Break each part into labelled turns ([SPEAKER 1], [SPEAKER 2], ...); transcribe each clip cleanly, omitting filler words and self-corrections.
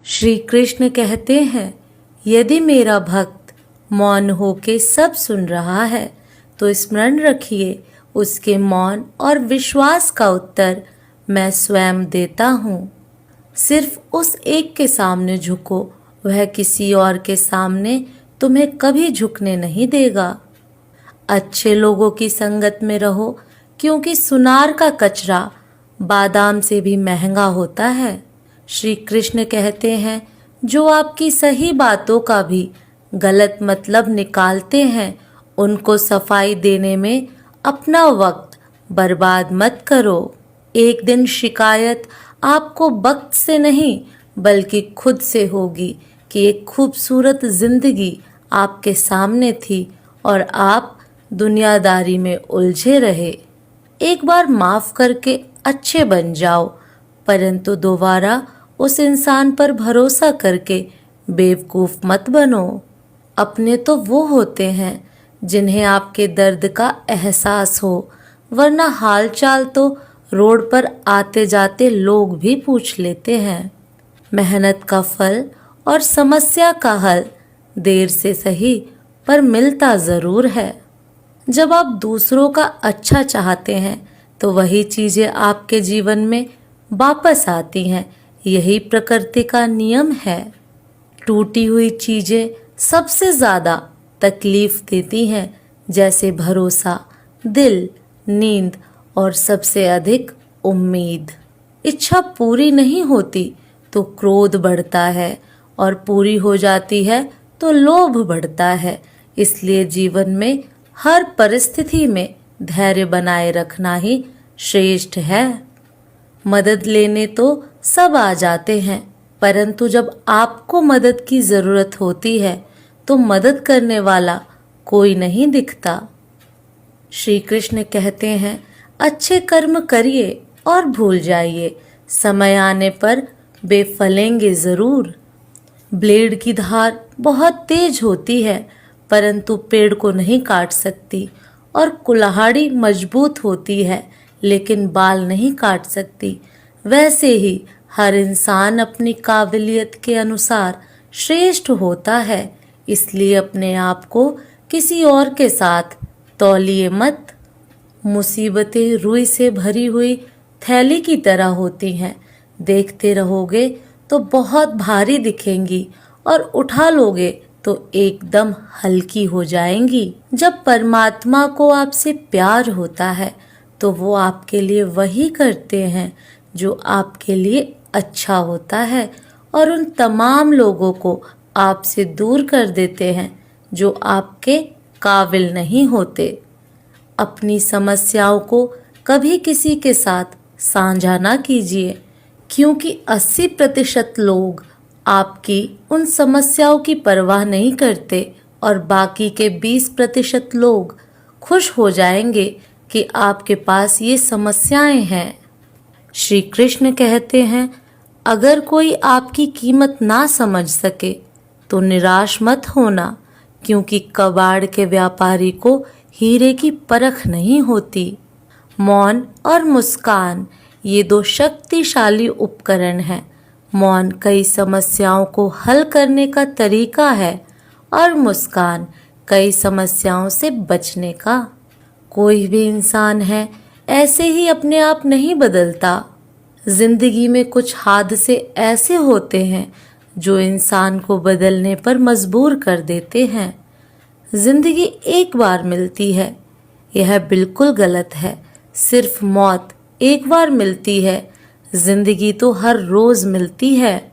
[SPEAKER 1] श्री कृष्ण कहते हैं, यदि मेरा भक्त मौन होके सब सुन रहा है तो स्मरण रखिए, उसके मौन और विश्वास का उत्तर मैं स्वयं देता हूँ। सिर्फ उस एक के सामने झुको, वह किसी और के सामने तुम्हें कभी झुकने नहीं देगा। अच्छे लोगों की संगत में रहो, क्योंकि सुनार का कचरा बादाम से भी महंगा होता है। श्री कृष्ण कहते हैं, जो आपकी सही बातों का भी गलत मतलब निकालते हैं, उनको सफाई देने में अपना वक्त बर्बाद मत करो। एक दिन शिकायत आपको वक्त से नहीं बल्कि खुद से होगी कि एक खूबसूरत जिंदगी आपके सामने थी और आप दुनियादारी में उलझे रहे। एक बार माफ करके अच्छे बन जाओ, परंतु दोबारा उस इंसान पर भरोसा करके बेवकूफ मत बनो। अपने तो वो होते हैं जिन्हें आपके दर्द का एहसास हो, वरना हालचाल तो रोड पर आते जाते लोग भी पूछ लेते हैं। मेहनत का फल और समस्या का हल देर से सही पर मिलता जरूर है। जब आप दूसरों का अच्छा चाहते हैं तो वही चीजें आपके जीवन में वापस आती हैं। यही प्रकृति का नियम है। टूटी हुई चीजें सबसे ज्यादा तकलीफ देती हैं, जैसे भरोसा, दिल, नींद और सबसे अधिक उम्मीद। इच्छा पूरी नहीं होती तो क्रोध बढ़ता है और पूरी हो जाती है तो लोभ बढ़ता है। इसलिए जीवन में हर परिस्थिति में धैर्य बनाए रखना ही श्रेष्ठ है। मदद लेने तो सब आ जाते हैं, परंतु जब आपको मदद की जरूरत होती है तो मदद करने वाला कोई नहीं दिखता। श्री कृष्ण कहते हैं, अच्छे कर्म करिए और भूल जाइए, समय आने पर वे फलेंगे जरूर। ब्लेड की धार बहुत तेज होती है, परंतु पेड़ को नहीं काट सकती, और कुल्हाड़ी मजबूत होती है लेकिन बाल नहीं काट सकती। वैसे ही हर इंसान अपनी काबिलियत के अनुसार श्रेष्ठ होता है। इसलिए अपने आप को किसी और के साथ तौलिए मत। मुसीबतें रुई से भरी हुई थैली की तरह होती हैं, देखते रहोगे तो बहुत भारी दिखेंगी और उठा लोगे तो एकदम हल्की हो जाएंगी। जब परमात्मा को आपसे प्यार होता है तो वो आपके लिए वही करते हैं जो आपके लिए अच्छा होता है, और उन तमाम लोगों को आपसे दूर कर देते हैं जो आपके काबिल नहीं होते। अपनी समस्याओं को कभी किसी के साथ साझा ना कीजिए, क्योंकि 80% लोग आपकी उन समस्याओं की परवाह नहीं करते और बाकी के 20% लोग खुश हो जाएंगे कि आपके पास ये समस्याएं हैं। श्री कृष्ण कहते हैं, अगर कोई आपकी कीमत ना समझ सके तो निराश मत होना, क्योंकि कबाड़ के व्यापारी को हीरे की परख नहीं होती। मौन और मुस्कान ये दो शक्तिशाली उपकरण हैं। मौन कई समस्याओं को हल करने का तरीका है और मुस्कान कई समस्याओं से बचने का। कोई भी इंसान है ऐसे ही अपने आप नहीं बदलता। जिंदगी में कुछ हादसे ऐसे होते हैं जो इंसान को बदलने पर मजबूर कर देते हैं। जिंदगी एक बार मिलती है, यह बिल्कुल गलत है। सिर्फ मौत एक बार मिलती है, जिंदगी तो हर रोज मिलती है।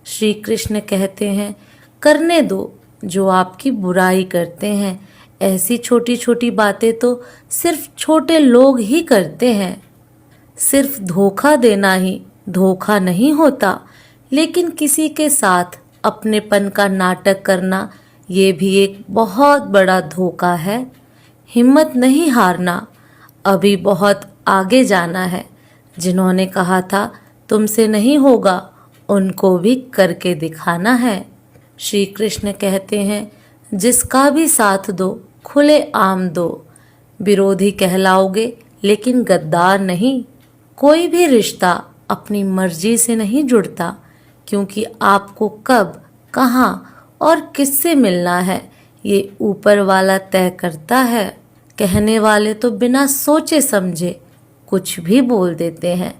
[SPEAKER 1] श्री कृष्ण कहते हैं, करने दो जो आपकी बुराई करते हैं। ऐसी छोटी छोटी बातें तो सिर्फ छोटे लोग ही करते हैं। सिर्फ धोखा देना ही धोखा नहीं होता, लेकिन किसी के साथ अपनेपन का नाटक करना ये भी एक बहुत बड़ा धोखा है। हिम्मत नहीं हारना, अभी बहुत आगे जाना है। जिन्होंने कहा था तुमसे नहीं होगा, उनको भी करके दिखाना है। श्री कृष्ण कहते हैं, जिसका भी साथ दो खुले आम दो। विरोधी कहलाओगे लेकिन गद्दार नहीं। कोई भी रिश्ता अपनी मर्जी से नहीं जुड़ता, क्योंकि आपको कब, कहाँ और किससे मिलना है ये ऊपर वाला तय करता है। कहने वाले तो बिना सोचे समझे कुछ भी बोल देते हैं,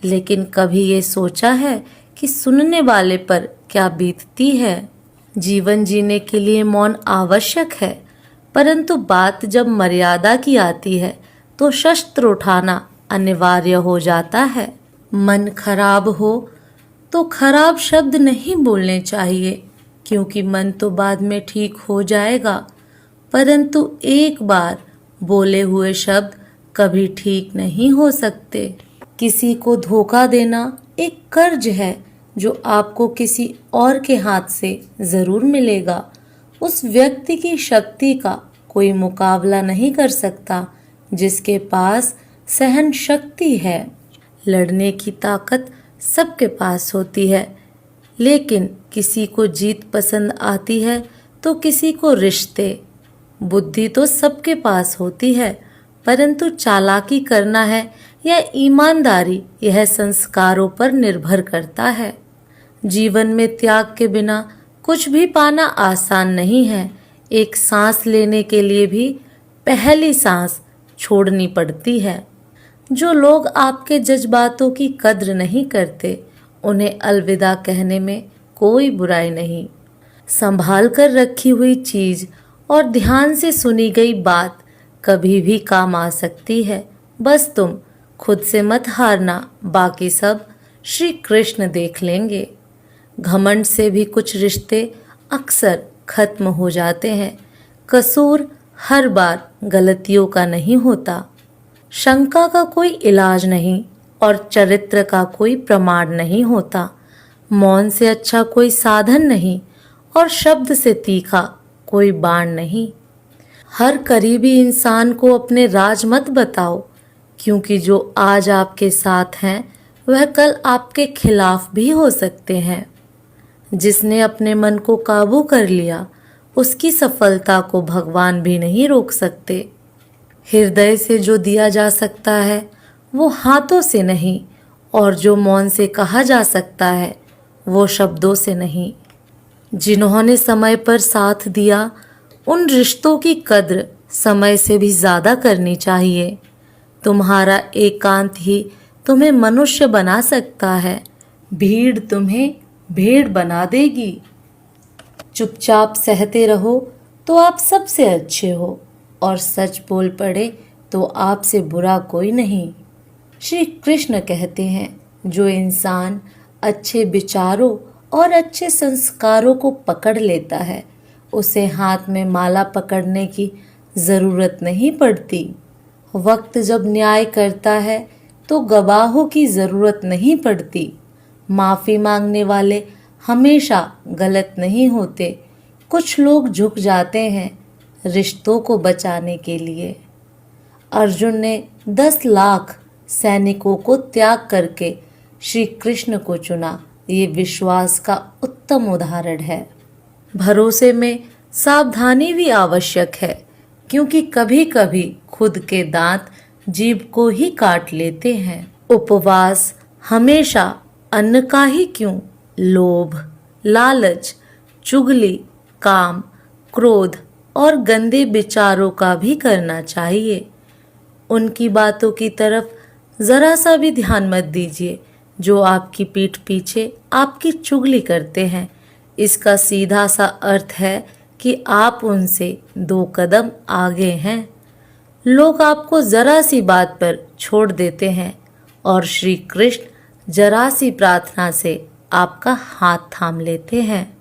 [SPEAKER 1] लेकिन कभी ये सोचा है कि सुनने वाले पर क्या बीतती है। जीवन जीने के लिए मौन आवश्यक है, परंतु बात जब मर्यादा की आती है तो शस्त्र उठाना अनिवार्य हो जाता है। मन खराब हो तो खराब शब्द नहीं बोलने चाहिए, क्योंकि मन तो बाद में ठीक हो जाएगा, परंतु एक बार बोले हुए शब्द कभी ठीक नहीं हो सकते। किसी को धोखा देना एक कर्ज है जो आपको किसी और के हाथ से जरूर मिलेगा। उस व्यक्ति की शक्ति का कोई मुकाबला नहीं कर सकता जिसके पास सहन शक्ति है। लड़ने की ताकत सबके पास होती है, लेकिन किसी को जीत पसंद आती है तो किसी को रिश्ते। बुद्धि तो सबके पास होती है, परंतु चालाकी करना है या ईमानदारी यह संस्कारों पर निर्भर करता है। जीवन में त्याग के बिना कुछ भी पाना आसान नहीं है। एक सांस लेने के लिए भी पहली सांस छोड़नी पड़ती है। जो लोग आपके जज्बातों की कद्र नहीं करते, उन्हें अलविदा कहने में कोई बुराई नहीं। संभाल कर रखी हुई चीज और ध्यान से सुनी गई बात कभी भी काम आ सकती है। बस तुम खुद से मत हारना, बाकी सब श्री कृष्ण देख लेंगे। घमंड से भी कुछ रिश्ते अक्सर खत्म हो जाते हैं। कसूर हर बार गलतियों का नहीं होता। शंका का कोई इलाज नहीं और चरित्र का कोई प्रमाण नहीं होता। मौन से अच्छा कोई साधन नहीं और शब्द से तीखा कोई बाण नहीं। हर करीबी इंसान को अपने राज मत बताओ, क्योंकि जो आज आपके साथ हैं वह कल आपके खिलाफ भी हो सकते हैं। जिसने अपने मन को काबू कर लिया, उसकी सफलता को भगवान भी नहीं रोक सकते। हृदय से जो दिया जा सकता है वो हाथों से नहीं, और जो मौन से कहा जा सकता है वो शब्दों से नहीं। जिन्होंने समय पर साथ दिया, उन रिश्तों की कद्र समय से भी ज्यादा करनी चाहिए। तुम्हारा एकांत ही तुम्हें मनुष्य बना सकता है, भीड़ तुम्हें भेड़ बना देगी। चुपचाप सहते रहो तो आप सबसे अच्छे हो, और सच बोल पड़े तो आपसे बुरा कोई नहीं। श्री कृष्ण कहते हैं, जो इंसान अच्छे विचारों और अच्छे संस्कारों को पकड़ लेता है, उसे हाथ में माला पकड़ने की जरूरत नहीं पड़ती। वक्त जब न्याय करता है तो गवाहों की जरूरत नहीं पड़ती। माफी मांगने वाले हमेशा गलत नहीं होते। कुछ लोग झुक जाते हैं रिश्तों को बचाने के लिए। अर्जुन ने 10 लाख सैनिकों को त्याग करके श्री कृष्ण को चुना। ये विश्वास का उत्तम उदाहरण है। भरोसे में सावधानी भी आवश्यक है, क्योंकि कभी कभी खुद के दांत जीभ को ही काट लेते हैं। उपवास हमेशा अन्न का ही क्यों, लोभ, लालच, चुगली, काम, क्रोध और गंदे विचारों का भी करना चाहिए। उनकी बातों की तरफ जरा सा भी ध्यान मत दीजिए जो आपकी पीठ पीछे आपकी चुगली करते हैं। इसका सीधा सा अर्थ है कि आप उनसे 2 कदम आगे हैं। लोग आपको जरा सी बात पर छोड़ देते हैं, और श्री कृष्ण जरा सी प्रार्थना से आपका हाथ थाम लेते हैं।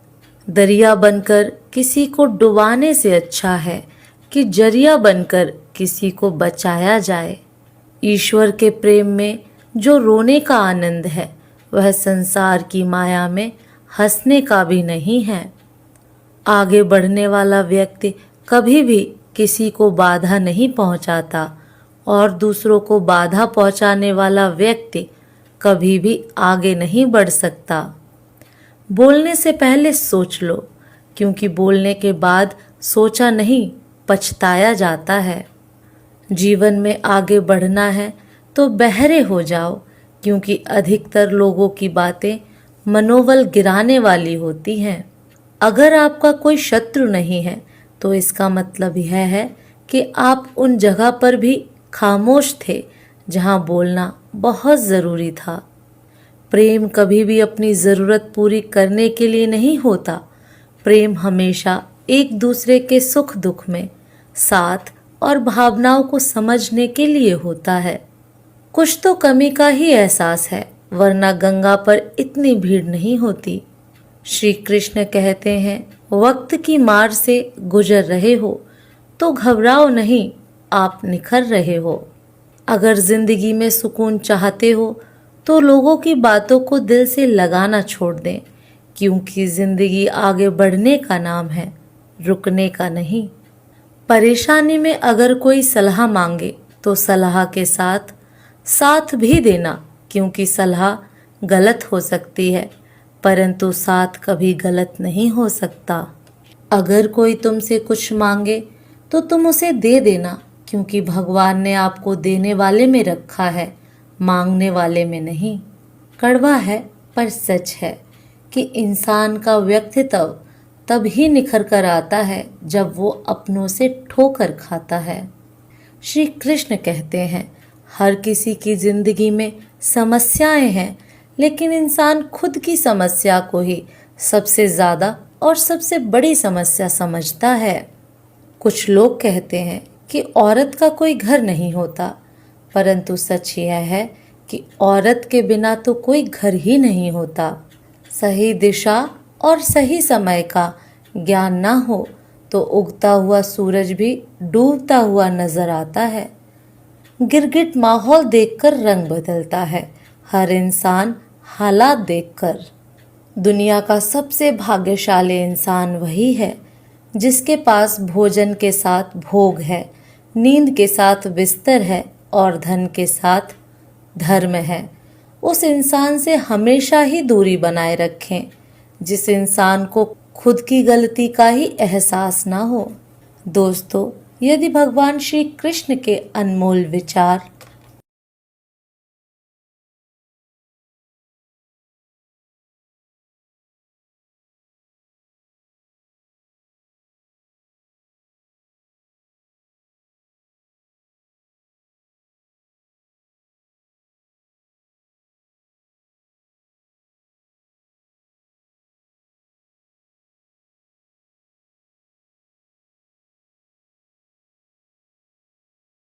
[SPEAKER 1] दरिया बनकर किसी को डुबाने से अच्छा है कि जरिया बनकर किसी को बचाया जाए। ईश्वर के प्रेम में जो रोने का आनंद है, वह संसार की माया में हंसने का भी नहीं है। आगे बढ़ने वाला व्यक्ति कभी भी किसी को बाधा नहीं पहुंचाता, और दूसरों को बाधा पहुंचाने वाला व्यक्ति कभी भी आगे नहीं बढ़ सकता। बोलने से पहले सोच लो, क्योंकि बोलने के बाद सोचा नहीं पछताया जाता है। जीवन में आगे बढ़ना है तो बहरे हो जाओ, क्योंकि अधिकतर लोगों की बातें मनोबल गिराने वाली होती हैं। अगर आपका कोई शत्रु नहीं है तो इसका मतलब यह है कि आप उन जगह पर भी खामोश थे जहां बोलना बहुत जरूरी था। प्रेम कभी भी अपनी जरूरत पूरी करने के लिए नहीं होता। प्रेम हमेशा एक दूसरे के सुख दुख में साथ और भावनाओं को समझने के लिए होता है। कुछ तो कमी का ही एहसास है, वरना गंगा पर इतनी भीड़ नहीं होती। श्री कृष्ण कहते हैं, वक्त की मार से गुजर रहे हो तो घबराओ नहीं, आप निखर रहे हो। अगर जिंदगी में सुकून चाहते हो तो लोगों की बातों को दिल से लगाना छोड़ दें, क्योंकि जिंदगी आगे बढ़ने का नाम है, रुकने का नहीं। परेशानी में अगर कोई सलाह मांगे तो सलाह के साथ साथ भी देना, क्योंकि सलाह गलत हो सकती है परंतु साथ कभी गलत नहीं हो सकता। अगर कोई तुमसे कुछ मांगे तो तुम उसे दे देना, क्योंकि भगवान ने आपको देने वाले में रखा है, मांगने वाले में नहीं। कड़वा है पर सच है कि इंसान का व्यक्तित्व तब ही निखर कर आता है जब वो अपनों से ठोकर खाता है। श्री कृष्ण कहते हैं, हर किसी की जिंदगी में समस्याएं हैं, लेकिन इंसान खुद की समस्या को ही सबसे ज्यादा और सबसे बड़ी समस्या समझता है। कुछ लोग कहते हैं कि औरत का कोई घर नहीं होता, परंतु सच यह है कि औरत के बिना तो कोई घर ही नहीं होता। सही दिशा और सही समय का ज्ञान ना हो तो उगता हुआ सूरज भी डूबता हुआ नजर आता है। गिरगिट माहौल देखकर रंग बदलता है, हर इंसान हालात देखकर। दुनिया का सबसे भाग्यशाली इंसान वही है जिसके पास भोजन के साथ भोग है, नींद के साथ बिस्तर है और धन के साथ धर्म है। उस इंसान से हमेशा ही दूरी बनाए रखें जिस इंसान को खुद की गलती का ही एहसास ना हो। दोस्तों, यदि भगवान श्री कृष्ण के अनमोल विचार